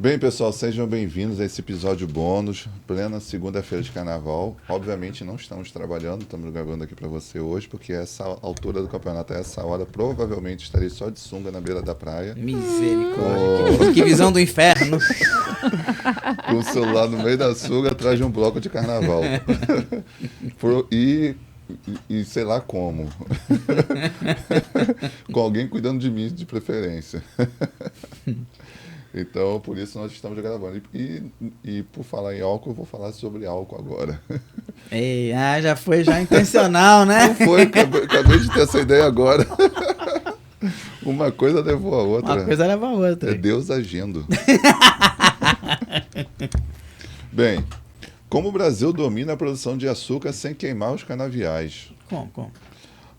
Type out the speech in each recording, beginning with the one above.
Bem, pessoal, sejam bem-vindos a esse episódio bônus, plena segunda-feira de carnaval. Obviamente não estamos trabalhando, estamos gravando aqui para você hoje, porque essa altura do campeonato, a essa hora, provavelmente estarei só de sunga na beira da praia, Misericórdia, que visão do inferno. com o celular no meio da sunga, atrás de um bloco de carnaval. E sei lá como. Com alguém cuidando de mim, de preferência. Então, por isso nós estamos gravando. E por falar em álcool, eu vou falar sobre álcool agora. Ei, já foi já intencional, né? Não foi, acabei de ter essa ideia agora. Uma coisa levou a outra. Uma coisa leva a outra. É Deus agindo. Bem, como o Brasil domina a produção de açúcar sem queimar os canaviais? Como?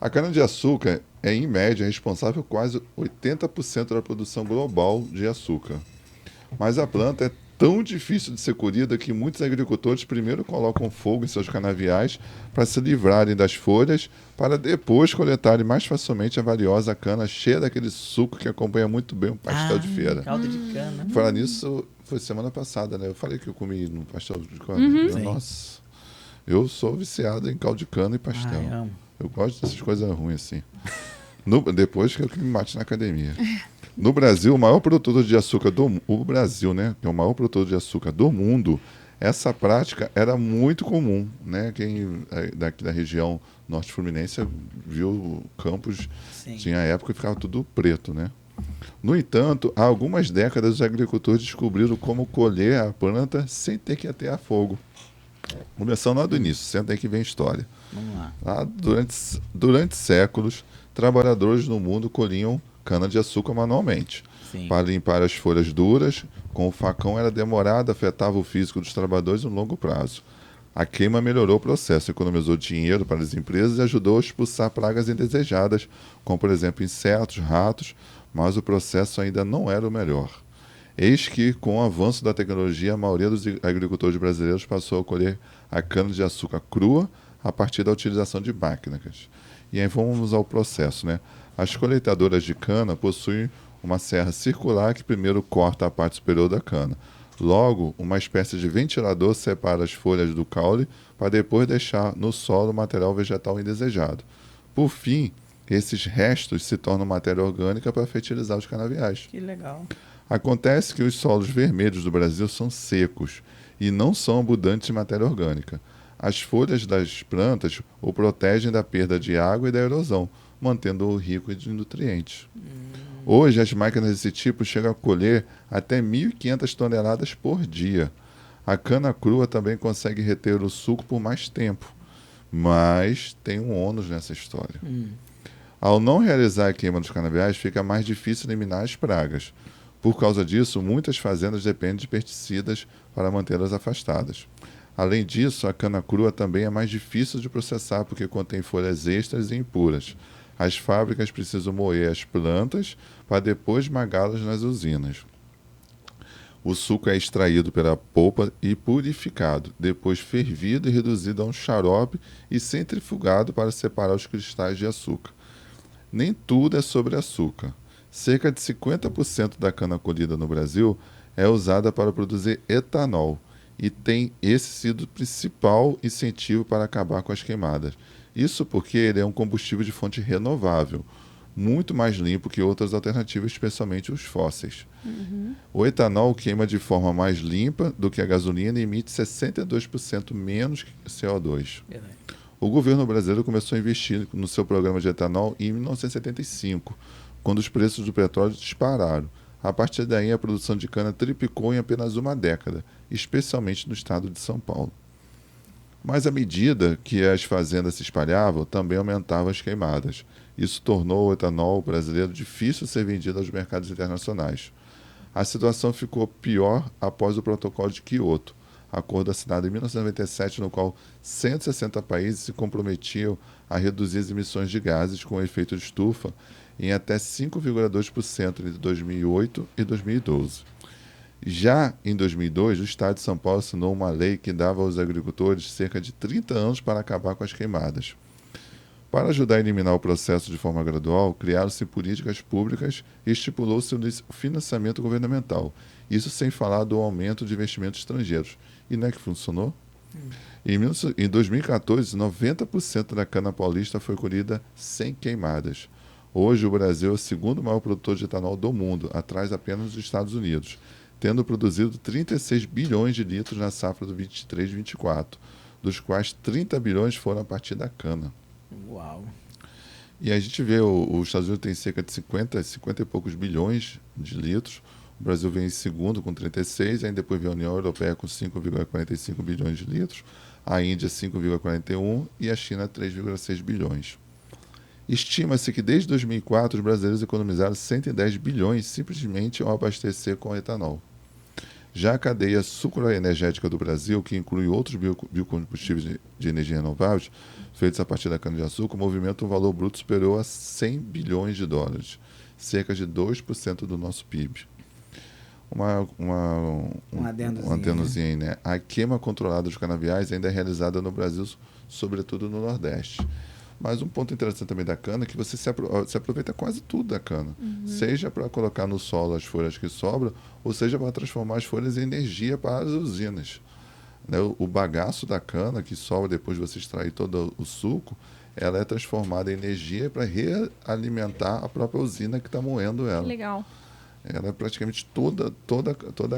A cana-de-açúcar é, em média, responsável por quase 80% da produção global de açúcar. Mas a planta é tão difícil de ser colhida que muitos agricultores primeiro colocam fogo em seus canaviais para se livrarem das folhas, para depois coletarem mais facilmente a valiosa cana cheia daquele suco que acompanha muito bem um pastel de feira. Caldo de cana. Falar nisso, foi semana passada, né? Eu falei que eu comi no pastel de cana. Nossa, eu sou viciado em caldo de cana e pastel. Ai, amo. Eu gosto dessas coisas ruins assim. Depois que eu me mate na academia. No Brasil, o maior produtor de açúcar o Brasil, né, que é o maior produtor de açúcar do mundo, essa prática era muito comum, né? Quem daqui da região norte fluminense viu Campos, Sim. tinha época que ficava tudo preto, né? No entanto, há algumas décadas os agricultores descobriram como colher a planta sem ter que atear fogo. Começando lá do início, senta aí que vem a história. Vamos lá. Lá, durante séculos, trabalhadores no mundo colhiam cana-de-açúcar manualmente. Sim. Para limpar as folhas duras, com o facão era demorado, afetava o físico dos trabalhadores no longo prazo. A queima melhorou o processo, economizou dinheiro para as empresas e ajudou a expulsar pragas indesejadas, como, por exemplo, insetos, ratos, mas o processo ainda não era o melhor. Eis que, com o avanço da tecnologia, a maioria dos agricultores brasileiros passou a colher a cana-de-açúcar crua a partir da utilização de máquinas. E aí vamos ao processo, né? As colheitadoras de cana possuem uma serra circular que primeiro corta a parte superior da cana. Logo, uma espécie de ventilador separa as folhas do caule para depois deixar no solo o material vegetal indesejado. Por fim, esses restos se tornam matéria orgânica para fertilizar os canaviais. Que legal. Acontece que os solos vermelhos do Brasil são secos e não são abundantes em matéria orgânica. As folhas das plantas o protegem da perda de água e da erosão, mantendo-o rico de nutrientes. Hoje, as máquinas desse tipo chegam a colher até 1.500 toneladas por dia. A cana crua também consegue reter o suco por mais tempo, mas tem um ônus nessa história. Ao não realizar a queima dos canaviais, fica mais difícil eliminar as pragas. Por causa disso, muitas fazendas dependem de pesticidas para mantê-las afastadas. Além disso, a cana crua também é mais difícil de processar porque contém folhas extras e impuras. As fábricas precisam moer as plantas para depois esmagá-las nas usinas. O suco é extraído pela polpa e purificado, depois fervido e reduzido a um xarope e centrifugado para separar os cristais de açúcar. Nem tudo é sobre açúcar. Cerca de 50% da cana colhida no Brasil é usada para produzir etanol e tem esse sido o principal incentivo para acabar com as queimadas. Isso porque ele é um combustível de fonte renovável, muito mais limpo que outras alternativas, especialmente os fósseis. O etanol queima de forma mais limpa do que a gasolina e emite 62% menos CO2. Verdade. O governo brasileiro começou a investir no seu programa de etanol em 1975, quando os preços do petróleo dispararam. A partir daí, a produção de cana triplicou em apenas uma década, especialmente no estado de São Paulo. Mas à medida que as fazendas se espalhavam, também aumentavam as queimadas. Isso tornou o etanol brasileiro difícil de ser vendido aos mercados internacionais. A situação ficou pior após o Protocolo de Quioto, acordo assinado em 1997, no qual 160 países se comprometiam a reduzir as emissões de gases com efeito de estufa em até 5,2% entre 2008 e 2012. Já em 2002, o Estado de São Paulo assinou uma lei que dava aos agricultores cerca de 30 anos para acabar com as queimadas. Para ajudar a eliminar o processo de forma gradual, criaram-se políticas públicas e estipulou-se o financiamento governamental. Isso sem falar do aumento de investimentos estrangeiros. E não é que funcionou? Em 2014, 90% da cana paulista foi colhida sem queimadas. Hoje, o Brasil é o segundo maior produtor de etanol do mundo, atrás apenas dos Estados Unidos, tendo produzido 36 bilhões de litros na safra do 23-24, dos quais 30 bilhões foram a partir da cana. Uau! E a gente vê, os Estados Unidos tem cerca de 50 e poucos bilhões de litros, o Brasil vem em segundo com 36, aí depois vem a União Europeia com 5,45 bilhões de litros, a Índia 5,41 e a China 3,6 bilhões. Estima-se que desde 2004 os brasileiros economizaram 110 bilhões simplesmente ao abastecer com etanol. Já a cadeia sucroenergética do Brasil, que inclui outros biocombustíveis de energia renováveis, feitos a partir da cana-de-açúcar, movimenta um valor bruto superior a 100 bilhões de dólares, cerca de 2% do nosso PIB. Um adendozinho aí, né? A queima controlada dos canaviais ainda é realizada no Brasil, sobretudo no Nordeste. Mas um ponto interessante também da cana é que você se aproveita quase tudo da cana. Seja para colocar no solo as folhas que sobram, ou seja para transformar as folhas em energia para as usinas. Né? O bagaço da cana, que sobra depois de você extrair todo o suco, ela é transformada em energia para realimentar a própria usina que está moendo ela. Legal. Ela é praticamente toda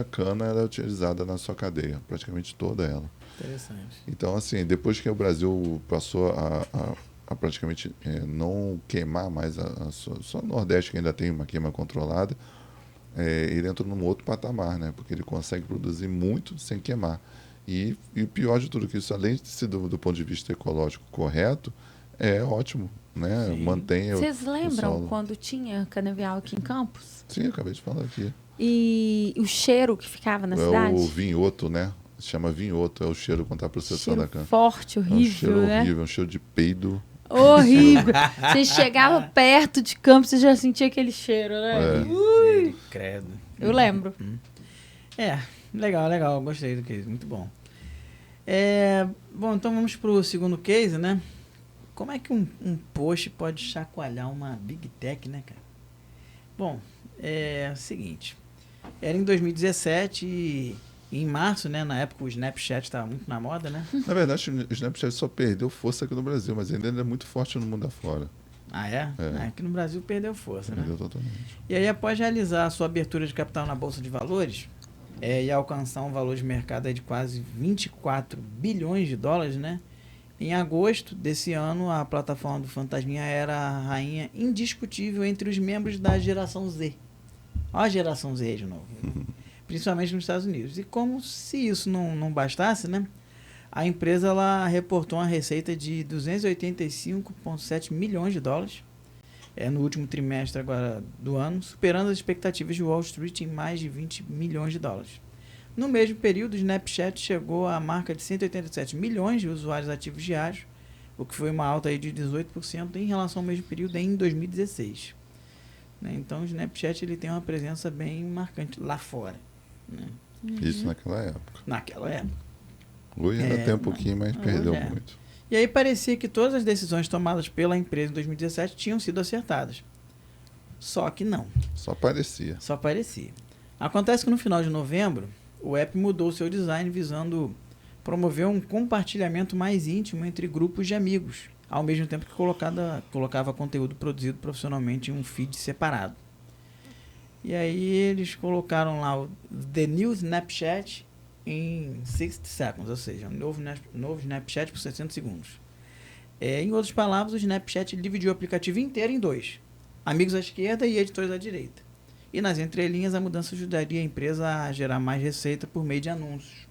a cana era utilizada na sua cadeia, praticamente toda ela. Interessante. Então, assim, depois que o Brasil passou a praticamente não queimar mais, só o Nordeste que ainda tem uma queima controlada, ele entrou num outro patamar, né? Porque ele consegue produzir muito sem queimar. E o pior de tudo que isso, além de ser do ponto de vista ecológico correto, é ótimo, né? Sim. Mantém Vocês o lembram solo. quando tinha canavial aqui em Campos? Sim, eu acabei de falar aqui. E o cheiro que ficava na cidade? O vinhoto, né? Se chama vinhoto, é o cheiro quando está processando a cana. Forte, É um horrível, cheiro né? horrível, é um cheiro de peido. Horrível. Você chegava perto de Campos, você já sentia aquele cheiro, né? Credo. Eu lembro. Legal. Gostei do case. Muito bom. Bom, então vamos pro segundo case, né? Como é que um post pode chacoalhar uma Big Tech, né, cara? Bom, é o seguinte. Era em 2017 e em março, né? Na época o Snapchat estava muito na moda, né? Na verdade, o Snapchat só perdeu força aqui no Brasil, mas ainda é muito forte no mundo afora. Ah, é? É. Aqui no Brasil perdeu força, né? Perdeu totalmente. E aí, após realizar a sua abertura de capital na Bolsa de Valores e alcançar um valor de mercado aí de quase 24 bilhões de dólares, né? Em agosto desse ano, a plataforma do Fantasminha era a rainha indiscutível entre os membros da geração Z. Olha a geração Z de novo. Principalmente nos Estados Unidos. E como se isso não bastasse, né? A empresa ela reportou uma receita de 285,7 milhões de dólares no último trimestre agora do ano, superando as expectativas de Wall Street em mais de 20 milhões de dólares. No mesmo período, o Snapchat chegou à marca de 187 milhões de usuários ativos diários, o que foi uma alta aí de 18% em relação ao mesmo período em 2016. Né? Então, o Snapchat ele tem uma presença bem marcante lá fora. Né? Isso naquela época. Naquela época. Hoje ainda tem um pouquinho, mas perdeu hoje é. muito. E aí parecia que todas as decisões tomadas pela empresa em 2017 tinham sido acertadas. Só que não. Só parecia. Só parecia. Acontece que no final de novembro, o app mudou seu design visando promover um compartilhamento mais íntimo entre grupos de amigos, ao mesmo tempo que colocava conteúdo produzido profissionalmente em um feed separado. E aí eles colocaram lá o The New Snapchat em 60 seconds, ou seja, um novo Snapchat por 60 segundos. Em outras palavras, o Snapchat dividiu o aplicativo inteiro em dois. Amigos à esquerda e editores à direita. E nas entrelinhas, a mudança ajudaria a empresa a gerar mais receita por meio de anúncios.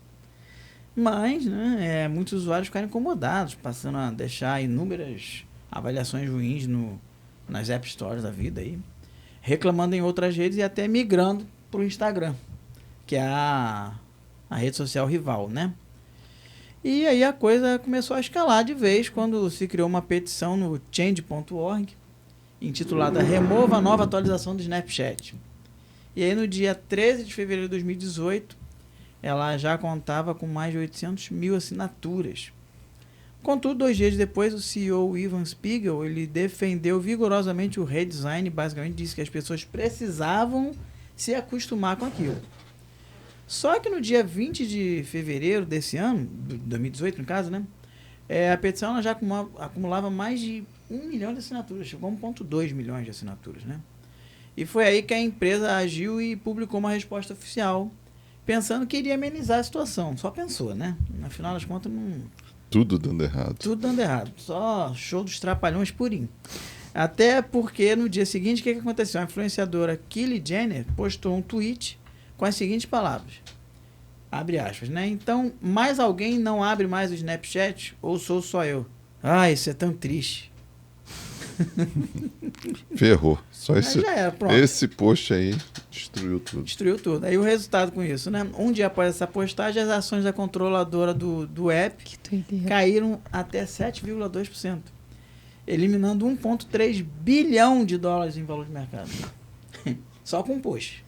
Mas, né, muitos usuários ficaram incomodados, passando a deixar inúmeras avaliações ruins nas App Stores da vida aí, reclamando em outras redes e até migrando para o Instagram, que é a rede social rival, né? E aí a coisa começou a escalar de vez quando se criou uma petição no Change.org, intitulada Remova a nova atualização do Snapchat. E aí no dia 13 de fevereiro de 2018, ela já contava com mais de 800 mil assinaturas. Contudo, 2 dias depois, o CEO Ivan Spiegel ele defendeu vigorosamente o redesign, basicamente disse que as pessoas precisavam se acostumar com aquilo. Só que no dia 20 de fevereiro desse ano, 2018 no caso, né? A petição ela já acumulava mais de 1 milhão de assinaturas, chegou a 1,2 milhões de assinaturas, né? E foi aí que a empresa agiu e publicou uma resposta oficial, pensando que iria amenizar a situação. Só pensou, né? No final das contas, não... Tudo dando errado. Tudo dando errado. Só show dos trapalhões purinho. Até porque no dia seguinte, o que aconteceu? A influenciadora Kylie Jenner postou um tweet com as seguintes palavras. Abre aspas, né? Então, mais alguém não abre mais o Snapchat ou sou só eu? Ah, isso é tão triste. Ferrou. Só Mas já era, pronto. esse post aí destruiu tudo. Destruiu tudo. Aí o resultado com isso, né? Um dia após essa postagem, as ações da controladora do app caíram até 7,2%, eliminando 1,3 bilhão de dólares em valor de mercado. Só com um post.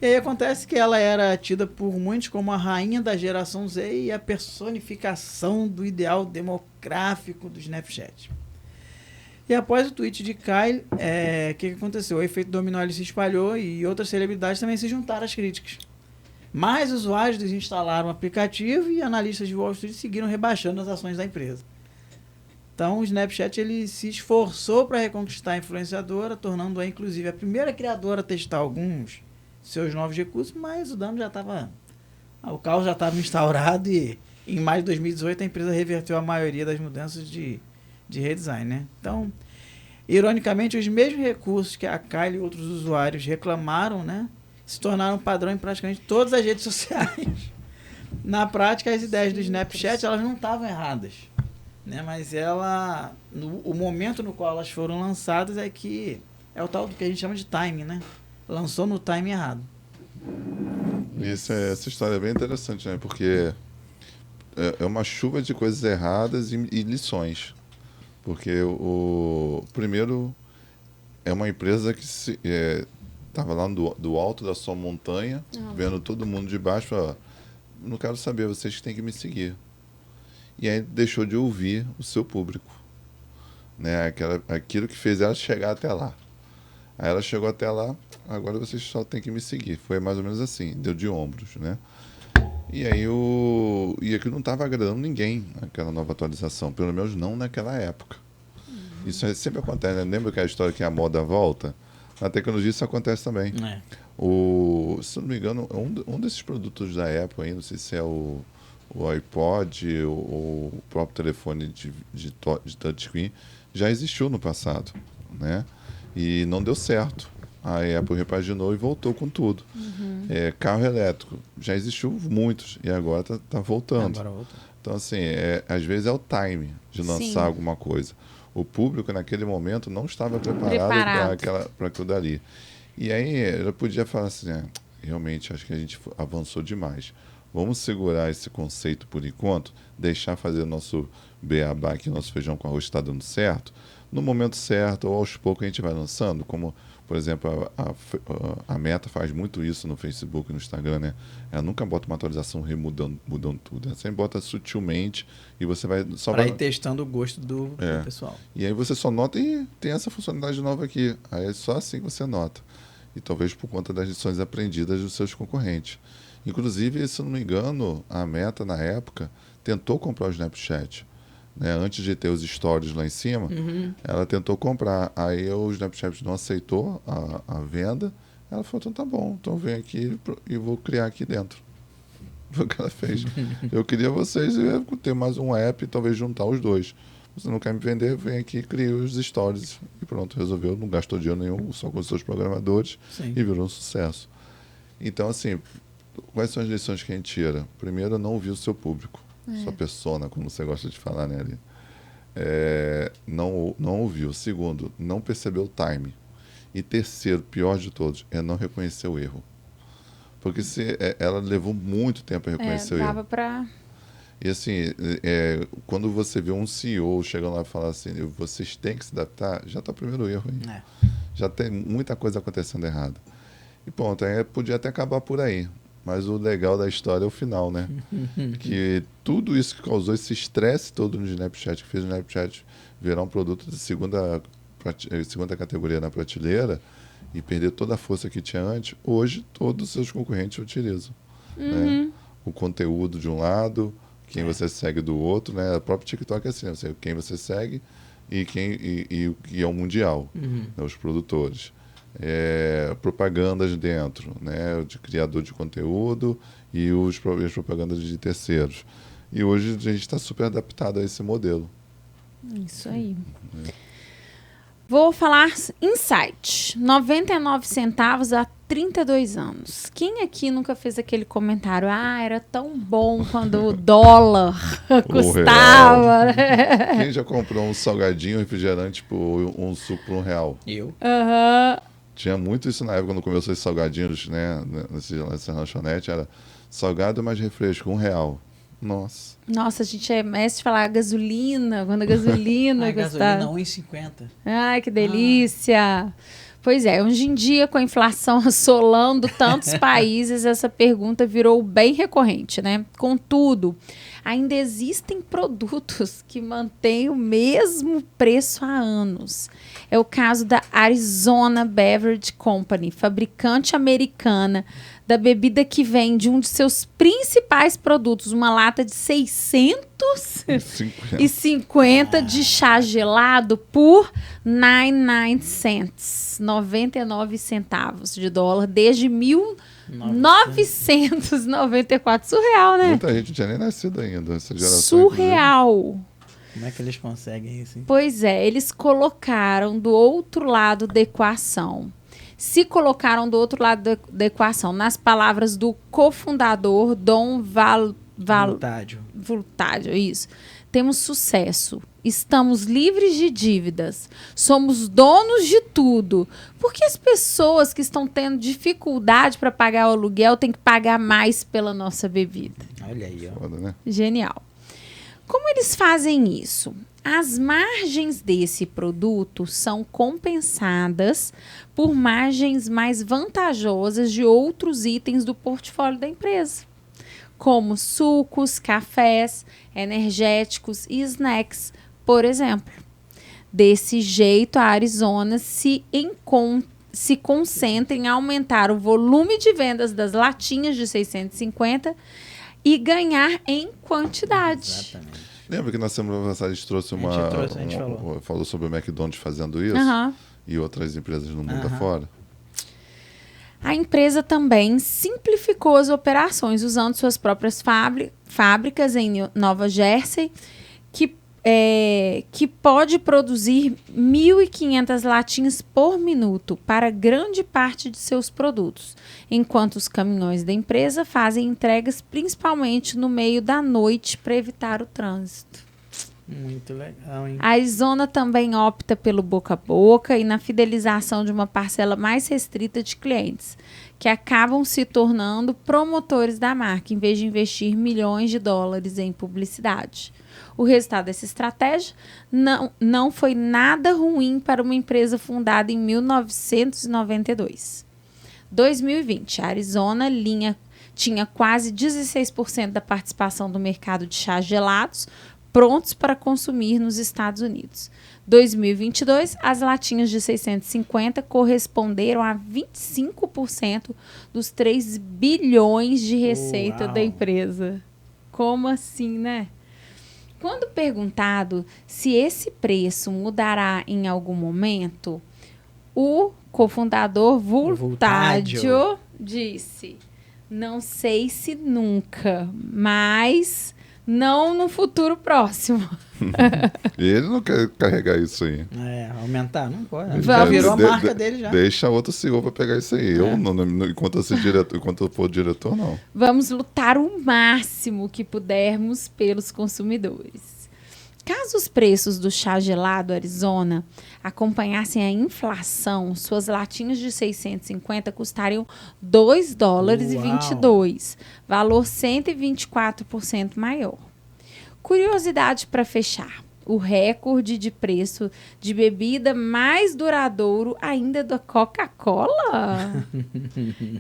E aí acontece que ela era tida por muitos como a rainha da geração Z e a personificação do ideal demográfico do Snapchat. E após o tweet de Kyle, o que aconteceu? O efeito dominó ele se espalhou e outras celebridades também se juntaram às críticas. Mais usuários desinstalaram o aplicativo e analistas de Wall Street seguiram rebaixando as ações da empresa. Então, o Snapchat ele se esforçou para reconquistar a influenciadora, tornando-a, inclusive, a primeira criadora a testar alguns seus novos recursos, mas o dano já estava... O caos já estava instaurado e em maio de 2018 a empresa reverteu a maioria das mudanças de redesign, né? Então, ironicamente, os mesmos recursos que a Kylie e outros usuários reclamaram, né, se tornaram padrão em praticamente todas as redes sociais. Na prática, as ideias do Snapchat elas não estavam erradas, né? Mas o momento no qual elas foram lançadas é o tal do que a gente chama de timing, né? Lançou no timing errado. Essa história é bem interessante, né? Porque é uma chuva de coisas erradas e lições. Porque primeiro é uma empresa que estava lá do alto da sua montanha, vendo todo mundo de baixo, falou, não quero saber, vocês que têm que me seguir. E aí deixou de ouvir o seu público, né? Aquilo que fez ela chegar até lá. Aí ela chegou até lá, agora vocês só têm que me seguir. Foi mais ou menos assim, deu de ombros, né? E aí aquilo não estava agradando ninguém, aquela nova atualização, pelo menos não naquela época. Isso sempre acontece, né? Lembra que a história que a moda volta? Na tecnologia isso acontece também. Se eu não me engano, um desses produtos da Apple aí, não sei se é o iPod ou o próprio telefone de touchscreen, já existiu no passado, né? E não deu certo. A Apple repaginou e voltou com tudo. Carro elétrico, já existiu muitos e agora tá voltando. Então, assim, às vezes é o time de lançar alguma coisa. O público, naquele momento, não estava preparado para aquilo dali. E aí, ela podia falar assim, realmente, acho que a gente avançou demais. Vamos segurar esse conceito por enquanto, deixar fazer o nosso beabá aqui, nosso feijão com arroz está dando certo. No momento certo, ou aos poucos, a gente vai lançando, como... Por exemplo, a Meta faz muito isso no Facebook e no Instagram, né? Ela nunca bota uma atualização mudando tudo. Ela sempre bota sutilmente e você vai... Para ir testando o gosto do pessoal. E aí você só nota e tem essa funcionalidade nova aqui. Aí é só assim que você nota. E talvez por conta das lições aprendidas dos seus concorrentes. Inclusive, se eu não me engano, a Meta, na época, tentou comprar o Snapchat. Né, antes de ter os stories lá em cima, ela tentou comprar. Aí o Snapchat não aceitou a venda. Ela falou, então tá bom, então vem aqui e vou criar aqui dentro. Foi o que ela fez. Eu queria vocês ter mais um app e talvez juntar os dois. Você não quer me vender, vem aqui e cria os stories. E pronto, resolveu, não gastou dinheiro nenhum, só com os seus programadores. Sim. E virou um sucesso. Então, assim, quais são as lições que a gente tira? Primeiro, não ouvir o seu público. Sua persona, como você gosta de falar, né, Ali? Não ouviu. Segundo, não percebeu o time. E terceiro, pior de todos, é não reconhecer o erro. Porque ela levou muito tempo a reconhecer o erro. Dava pra... E assim, quando você vê um CEO chegando lá e falar assim, vocês têm que se adaptar, já está o primeiro erro aí. Já tem muita coisa acontecendo errada. E pronto, aí podia até acabar por aí. Mas o legal da história é o final, né? Que tudo isso que causou esse estresse todo no Snapchat, que fez o Snapchat virar um produto de segunda categoria na prateleira e perder toda a força que tinha antes, hoje todos os seus concorrentes utilizam. Né? O conteúdo de um lado, quem você segue do outro, né? O próprio TikTok é assim, né? Quem você segue e é o mundial, né? Os produtores. Propagandas dentro, né? De criador de conteúdo e as propagandas de terceiros. E hoje a gente está super adaptado a esse modelo. Isso aí. Vou falar insight. 99 centavos há 32 anos. Quem aqui nunca fez aquele comentário? Ah, era tão bom quando o dólar custava. Né? Quem já comprou um salgadinho, refrigerante, um suco por R$1? Eu. Tinha muito isso na época, quando começou esses salgadinhos, né? Nessa lanchonete, era salgado mais refresco, R$1. Nossa. Nossa, a gente é mestre de falar gasolina, quando a gasolina gasolina 1,50. Ai, que delícia! Pois é, hoje em dia, com a inflação assolando tantos países, essa pergunta virou bem recorrente, né? Contudo, ainda existem produtos que mantêm o mesmo preço há anos. É o caso da Arizona Beverage Company, fabricante americana da bebida que vende um de seus principais produtos, uma lata de 650 de chá gelado por 99 centavos de dólar desde 1994. Surreal, né? Muita gente não tinha nem nascido ainda, essa geração. Surreal. Como é que eles conseguem isso, hein? Pois é, eles colocaram do outro lado da equação. Se colocaram do outro lado da equação, nas palavras do cofundador Dom Vultaggio, isso. Temos sucesso, estamos livres de dívidas, somos donos de tudo. Por que as pessoas que estão tendo dificuldade para pagar o aluguel têm que pagar mais pela nossa bebida? Olha aí, ó. Foda, né? Genial. Como eles fazem isso? As margens desse produto são compensadas por margens mais vantajosas de outros itens do portfólio da empresa, como sucos, cafés, energéticos e snacks, por exemplo. Desse jeito, a Arizona se concentra em aumentar o volume de vendas das latinhas de 650 e ganhar em quantidade. Exatamente. Lembra que na semana passada a gente trouxe falou sobre o McDonald's fazendo isso? E outras empresas no mundo afora? A empresa também simplificou as operações usando suas próprias fábricas em Nova Jersey, que pode produzir 1.500 latinhas por minuto para grande parte de seus produtos, enquanto os caminhões da empresa fazem entregas principalmente no meio da noite para evitar o trânsito. Muito legal, hein? A Arizona também opta pelo boca a boca e na fidelização de uma parcela mais restrita de clientes, que acabam se tornando promotores da marca, em vez de investir milhões de dólares em publicidade. O resultado dessa estratégia não foi nada ruim para uma empresa fundada em 1992. 2020, a Arizona tinha quase 16% da participação do mercado de chás gelados prontos para consumir nos Estados Unidos. 2022, as latinhas de 650 corresponderam a 25% dos 3 bilhões de receita da empresa. Como assim, né? Quando perguntado se esse preço mudará em algum momento, o cofundador Vultaggio disse: não sei se nunca, mas não no futuro próximo. Ele não quer carregar isso aí. Aumentar? Não pode. Já virou a marca dele já. Deixa outro CEO para pegar isso aí. Eu, enquanto eu for diretor, não. Vamos lutar o máximo que pudermos pelos consumidores. Caso os preços do chá gelado Arizona acompanhassem a inflação, suas latinhas de 650 custariam $2,22, valor 124% maior. Curiosidade para fechar. o recorde de preço de bebida mais duradouro ainda da Coca-Cola,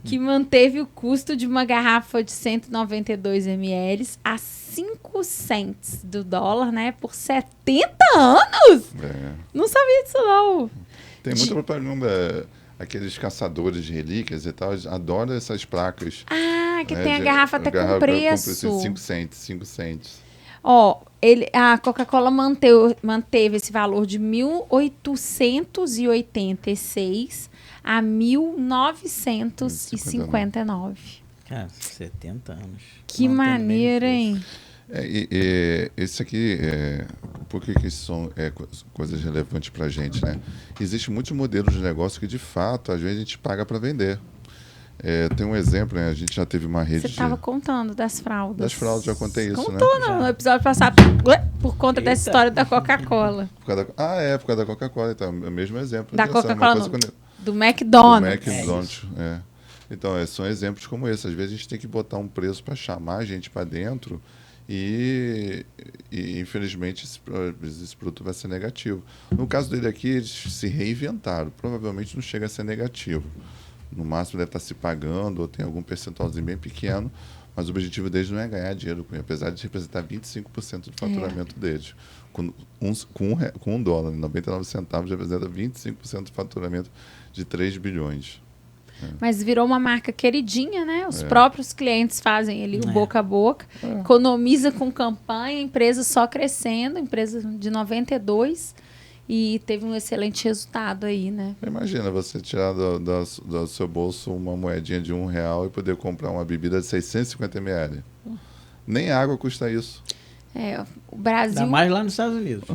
que manteve o custo de uma garrafa de 192 ml a 5 cents do dólar, né? Por 70 anos! Não sabia disso, não. Tem muita propaganda. Aqueles caçadores de relíquias e tal, adoram essas placas. Ah, que né, tem a garrafa até com preço. 5 cents. Ó, a Coca-Cola manteve esse valor de 1886 a 1959. Cara, 70 anos. Que maneiro, hein? Esse aqui, por que isso são coisas relevantes para a gente, né? Existem muitos modelos de negócio que, de fato, às vezes a gente paga para vender. Tem um exemplo, né? A gente já teve uma rede Você estava contando das fraldas. Das fraldas, já contei isso, Contou, né? no episódio passado, por conta dessa história da Coca-Cola. Por causa da Coca-Cola, então, é o mesmo exemplo. Da Coca-Cola, do McDonald's. Então, são exemplos como esse. Às vezes a gente tem que botar um preço para chamar a gente para dentro e infelizmente, esse produto vai ser negativo. No caso dele aqui, eles se reinventaram. Provavelmente não chega a ser negativo. No máximo deve estar se pagando ou tem algum percentualzinho bem pequeno, mas o objetivo deles não é ganhar dinheiro com ele, apesar de representar 25% do faturamento deles. Com $1, 99 centavos, representa 25% do faturamento de 3 bilhões. Mas virou uma marca queridinha, né? Os próprios clientes fazem ali o boca a boca, economiza com campanha, empresa só crescendo, empresa de 92, e teve um excelente resultado aí, né? Imagina você tirar do seu bolso uma moedinha de R$1 e poder comprar uma bebida de 650 ml. Nem água custa isso. O Brasil... Ainda mais lá nos Estados Unidos.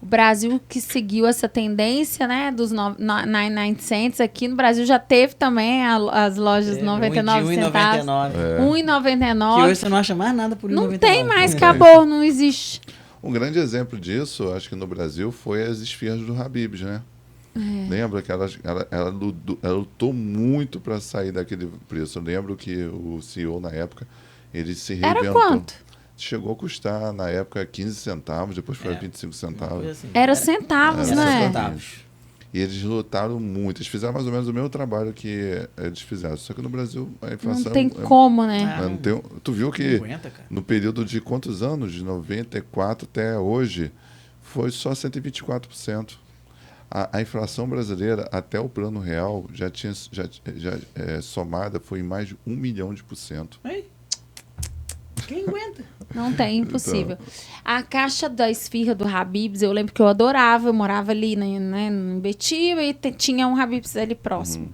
O Brasil que seguiu essa tendência, né, dos 99 cents, aqui no Brasil já teve também as lojas 99 centavos. 1,99. Que hoje você não acha mais nada por 1,99. Não tem mais, acabou, não existe. Um grande exemplo disso, acho que no Brasil, foi as esfirras do Habib's, né? Lembra que ela lutou muito para sair daquele preço. Eu lembro que o CEO, na época, ele se reinventou. Era quanto? Chegou a custar, na época, 15 centavos, depois foi 25 centavos. Assim. Era centavos, né? E eles lutaram muito. Eles fizeram mais ou menos o mesmo trabalho que eles fizeram. Só que no Brasil, a inflação... Não tem como, né? Tu viu que aguenta, no período de quantos anos? De 94 até hoje, foi só 124%. A inflação brasileira, até o plano real, já somada, foi em mais de 1 milhão de %. Ei. Quem aguenta? Não tem, impossível. Então, a caixa da esfirra do Habib's, eu lembro que eu adorava. Eu morava ali, né, em Betiba, e tinha um Habib's ali próximo.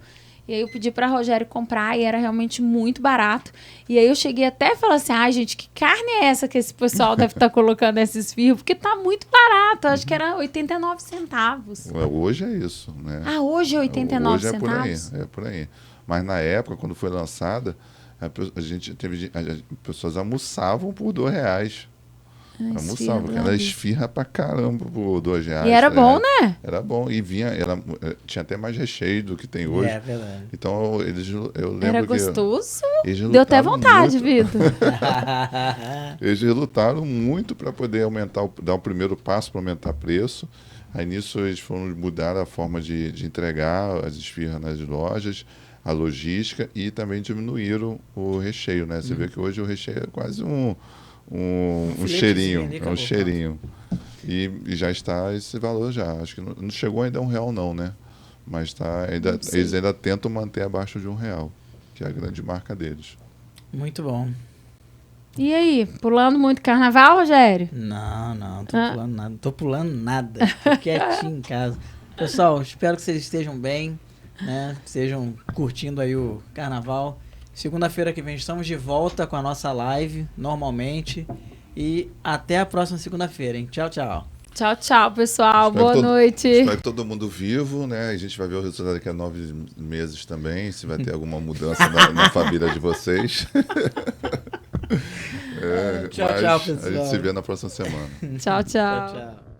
E aí eu pedi para Rogério comprar e era realmente muito barato. E aí eu cheguei até e falei assim, gente, que carne é essa que esse pessoal deve estar colocando essa esfirra? Porque tá muito barato. Eu acho que era 89 centavos. Hoje é isso, né? Hoje é 89 hoje centavos? É por aí. Mas na época, quando foi lançada, pessoas almoçavam por R$2. Almoçavam, porque era esfirra pra caramba por R$2. E era bom, né? Era bom. E tinha até mais recheio do que tem hoje. É verdade. Então, eu lembro era gostoso. Que deu até vontade, Vitor. Eles lutaram muito para poder dar o primeiro passo para aumentar preço. Aí nisso eles foram mudar a forma de entregar as esfirras nas lojas, a logística, e também diminuíram o recheio, né? Você vê que hoje o recheio é quase um cheirinho. É um cheirinho. E já está esse valor já. Acho que não chegou ainda a R$1 não, né? Mas eles ainda tentam manter abaixo de R$1, que é a grande marca deles. Muito bom. E aí, pulando muito carnaval, Rogério? Não tô pulando nada. Não tô pulando nada. Tô quietinho em casa. Pessoal, espero que vocês estejam bem, né? Estejam curtindo aí o carnaval. Segunda-feira que vem estamos de volta com a nossa live, normalmente. E até a próxima segunda-feira, hein? Tchau, tchau. Tchau, tchau, pessoal. Boa noite. Espero que todo mundo vivo, né? A gente vai ver o resultado daqui a 9 meses também, se vai ter alguma mudança na família de vocês. Tchau, pessoal. A gente se vê na próxima semana. Tchau. Tchau.